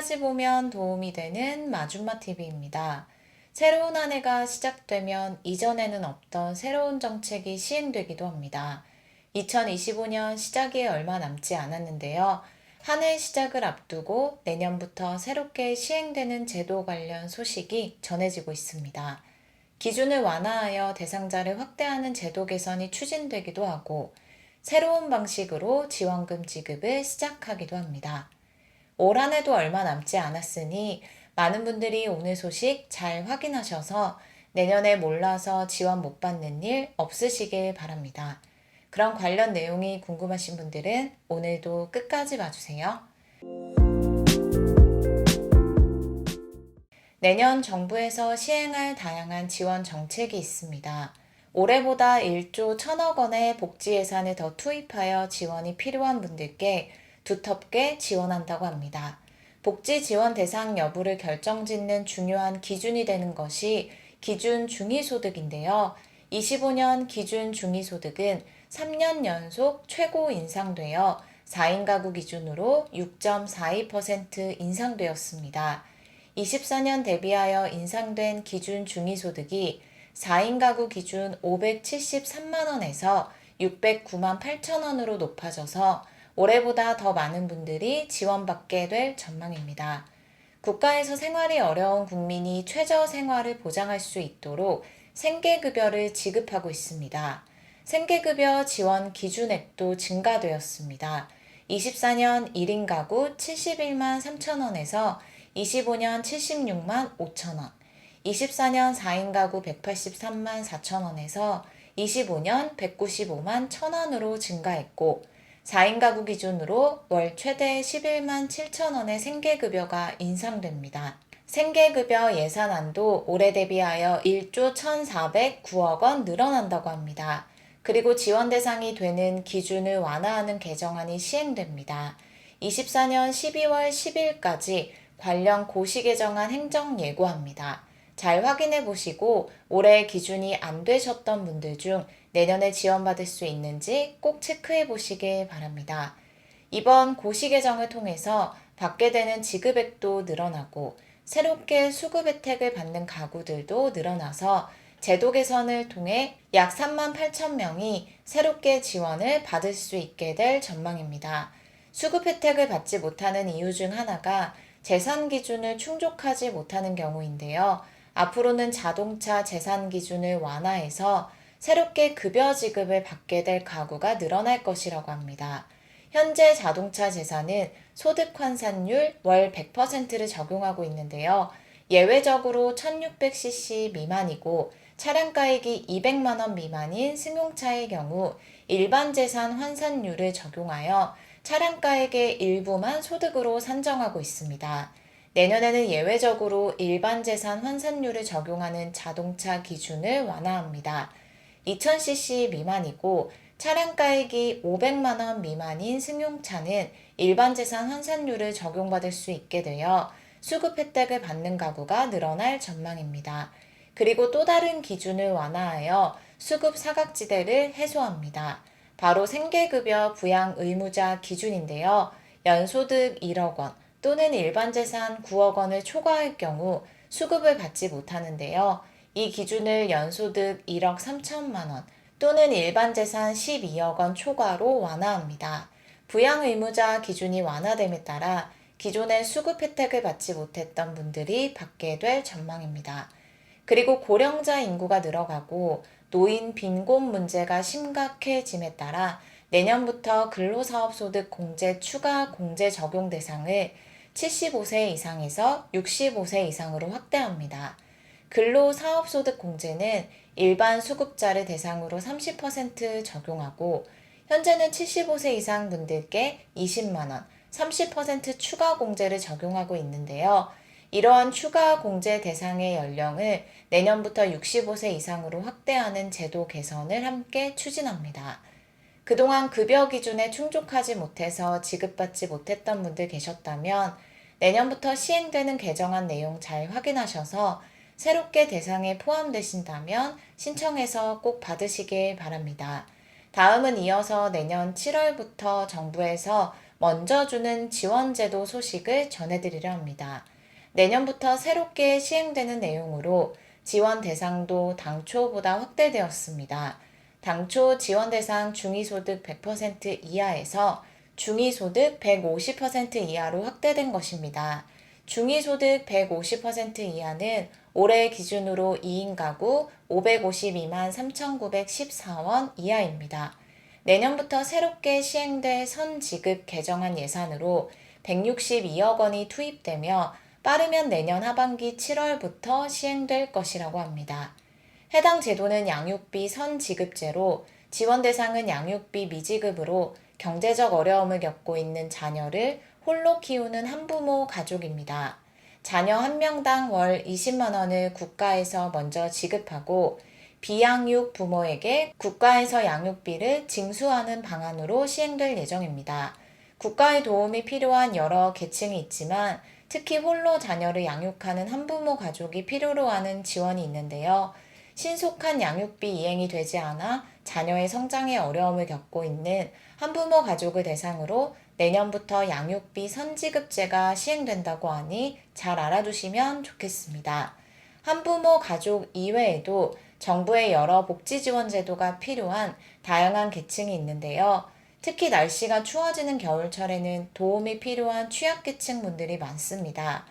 끝까지 보면 도움이 되는 마준마 TV입니다. 새로운 한 해가 시작되면 이전에는 없던 새로운 정책이 시행되기도 합니다. 2025년 시작이 얼마 남지 않았는데요. 한 해 시작을 앞두고 내년부터 새롭게 시행되는 제도 관련 소식이 전해지고 있습니다. 기준을 완화하여 대상자를 확대하는 제도 개선이 추진되기도 하고 새로운 방식으로 지원금 지급을 시작하기도 합니다. 올 한 해도 얼마 남지 않았으니 많은 분들이 오늘 소식 잘 확인하셔서 내년에 몰라서 지원 못 받는 일 없으시길 바랍니다. 그런 관련 내용이 궁금하신 분들은 오늘도 끝까지 봐주세요. 내년 정부에서 시행할 다양한 지원 정책이 있습니다. 올해보다 1조 1천억 원의 복지 예산을 더 투입하여 지원이 필요한 분들께 두텁게 지원한다고 합니다. 복지 지원 대상 여부를 결정짓는 중요한 기준이 되는 것이 기준 중위소득인데요. 25년 기준 중위소득은 3년 연속 최고 인상되어 4인 가구 기준으로 6.42% 인상되었습니다. 24년 대비하여 인상된 기준 중위소득이 4인 가구 기준 573만 원에서 609만 8천 원으로 높아져서 올해보다 더 많은 분들이 지원받게 될 전망입니다. 국가에서 생활이 어려운 국민이 최저 생활을 보장할 수 있도록 생계급여를 지급하고 있습니다. 생계급여 지원 기준액도 증가되었습니다. 24년 1인 가구 71만 3천 원에서 25년 76만 5천 원, 24년 4인 가구 183만 4천 원에서 25년 195만 1천 원으로 증가했고 4인 가구 기준으로 월 최대 11만 7천 원의 생계급여가 인상됩니다. 생계급여 예산안도 올해 대비하여 1조 1,409억 원 늘어난다고 합니다. 그리고 지원 대상이 되는 기준을 완화하는 개정안이 시행됩니다. 24년 12월 10일까지 관련 고시 개정안 행정 예고합니다. 잘 확인해 보시고 올해 기준이 안 되셨던 분들 중 내년에 지원받을 수 있는지 꼭 체크해 보시길 바랍니다. 이번 고시 개정을 통해서 받게 되는 지급액도 늘어나고 새롭게 수급 혜택을 받는 가구들도 늘어나서 제도 개선을 통해 약 3만 8천 명이 새롭게 지원을 받을 수 있게 될 전망입니다. 수급 혜택을 받지 못하는 이유 중 하나가 재산 기준을 충족하지 못하는 경우인데요. 앞으로는 자동차 재산 기준을 완화해서 새롭게 급여 지급을 받게 될 가구가 늘어날 것이라고 합니다. 현재 자동차 재산은 소득 환산율 월 100%를 적용하고 있는데요. 예외적으로 1600cc 미만이고 차량가액이 200만 원 미만인 승용차의 경우 일반 재산 환산율을 적용하여 차량가액의 일부만 소득으로 산정하고 있습니다. 내년에는 예외적으로 일반 재산 환산율을 적용하는 자동차 기준을 완화합니다. 2000cc 미만이고 차량가액이 500만 원 미만인 승용차는 일반 재산 환산율을 적용받을 수 있게 되어 수급 혜택을 받는 가구가 늘어날 전망입니다. 그리고 또 다른 기준을 완화하여 수급 사각지대를 해소합니다. 바로 생계급여 부양 의무자 기준인데요. 연소득 1억 원 또는 일반 재산 9억 원을 초과할 경우 수급을 받지 못하는데요. 이 기준을 연소득 1억 3천만 원 또는 일반 재산 12억 원 초과로 완화합니다. 부양 의무자 기준이 완화됨에 따라 기존에 수급 혜택을 받지 못했던 분들이 받게 될 전망입니다. 그리고 고령자 인구가 늘어가고 노인 빈곤 문제가 심각해짐에 따라 내년부터 근로사업소득 공제 추가 공제 적용 대상을 75세 이상에서 65세 이상으로 확대합니다. 근로사업소득 공제는 일반 수급자를 대상으로 30% 적용하고 현재는 75세 이상 분들께 20만 원, 30% 추가 공제를 적용하고 있는데요. 이러한 추가 공제 대상의 연령을 내년부터 65세 이상으로 확대하는 제도 개선을 함께 추진합니다. 그동안 급여 기준에 충족하지 못해서 지급받지 못했던 분들 계셨다면 내년부터 시행되는 개정안 내용 잘 확인하셔서 새롭게 대상에 포함되신다면 신청해서 꼭 받으시길 바랍니다. 다음은 이어서 내년 7월부터 정부에서 먼저 주는 지원제도 소식을 전해드리려 합니다. 내년부터 새롭게 시행되는 내용으로 지원 대상도 당초보다 확대되었습니다. 당초 지원 대상 중위소득 100% 이하에서 중위소득 150% 이하로 확대된 것입니다. 중위소득 150% 이하는 올해 기준으로 2인 가구 552만 3,914원 이하입니다. 내년부터 새롭게 시행될 선지급 개정안 예산으로 162억 원이 투입되며 빠르면 내년 하반기 7월부터 시행될 것이라고 합니다. 해당 제도는 양육비 선지급제로 지원 대상은 양육비 미지급으로 경제적 어려움을 겪고 있는 자녀를 홀로 키우는 한부모 가족입니다. 자녀 한 명당 월 20만 원을 국가에서 먼저 지급하고 비양육 부모에게 국가에서 양육비를 징수하는 방안으로 시행될 예정입니다. 국가의 도움이 필요한 여러 계층이 있지만 특히 홀로 자녀를 양육하는 한부모 가족이 필요로 하는 지원이 있는데요. 신속한 양육비 이행이 되지 않아 자녀의 성장에 어려움을 겪고 있는 한부모 가족을 대상으로 내년부터 양육비 선지급제가 시행된다고 하니 잘 알아두시면 좋겠습니다. 한부모 가족 이외에도 정부의 여러 복지 지원 제도가 필요한 다양한 계층이 있는데요. 특히 날씨가 추워지는 겨울철에는 도움이 필요한 취약계층 분들이 많습니다.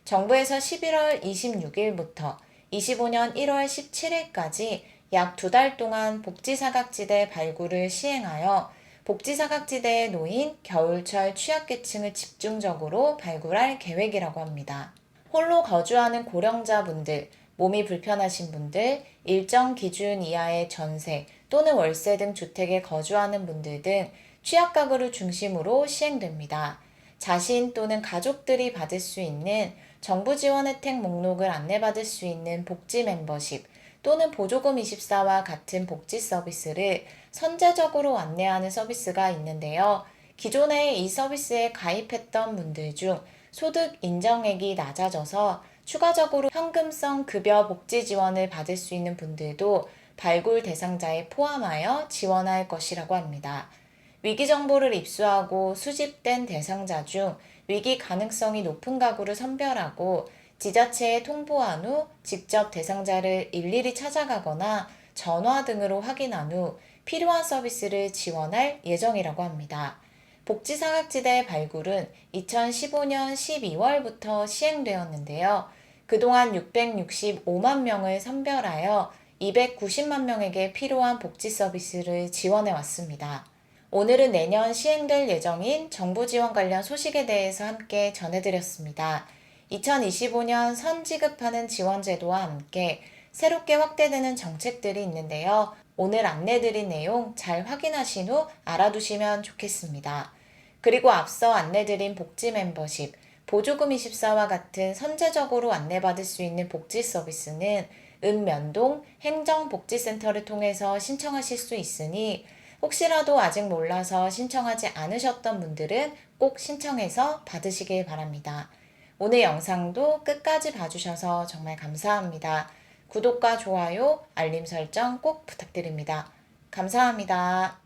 정부에서 11월 26일부터 25년 1월 17일까지 약 2달 동안 복지사각지대 발굴을 시행하여 복지사각지대에 놓인 겨울철 취약계층을 집중적으로 발굴할 계획이라고 합니다. 홀로 거주하는 고령자분들, 몸이 불편하신 분들, 일정 기준 이하의 전세 또는 월세 등 주택에 거주하는 분들 등 취약가구를 중심으로 시행됩니다. 자신 또는 가족들이 받을 수 있는 정부 지원 혜택 목록을 안내받을 수 있는 복지 멤버십 또는 보조금 24와 같은 복지 서비스를 선제적으로 안내하는 서비스가 있는데요. 기존에 이 서비스에 가입했던 분들 중 소득 인정액이 낮아져서 추가적으로 현금성 급여 복지 지원을 받을 수 있는 분들도 발굴 대상자에 포함하여 지원할 것이라고 합니다. 위기 정보를 입수하고 수집된 대상자 중 위기 가능성이 높은 가구를 선별하고 지자체에 통보한 후 직접 대상자를 일일이 찾아가거나 전화 등으로 확인한 후 필요한 서비스를 지원할 예정이라고 합니다. 복지사각지대 발굴은 2015년 12월부터 시행되었는데요. 그동안 665만 명을 선별하여 290만 명에게 필요한 복지 서비스를 지원해 왔습니다. 오늘은 내년 시행될 예정인 정부 지원 관련 소식에 대해서 함께 전해드렸습니다. 2025년 선지급하는 지원제도와 함께 새롭게 확대되는 정책들이 있는데요. 오늘 안내드린 내용 잘 확인하신 후 알아두시면 좋겠습니다. 그리고 앞서 안내드린 복지 멤버십, 보조금 24와 같은 선제적으로 안내받을 수 있는 복지 서비스는 읍면동 행정복지센터를 통해서 신청하실 수 있으니 혹시라도 아직 몰라서 신청하지 않으셨던 분들은 꼭 신청해서 받으시길 바랍니다. 오늘 영상도 끝까지 봐주셔서 정말 감사합니다. 구독과 좋아요, 알림 설정 꼭 부탁드립니다. 감사합니다.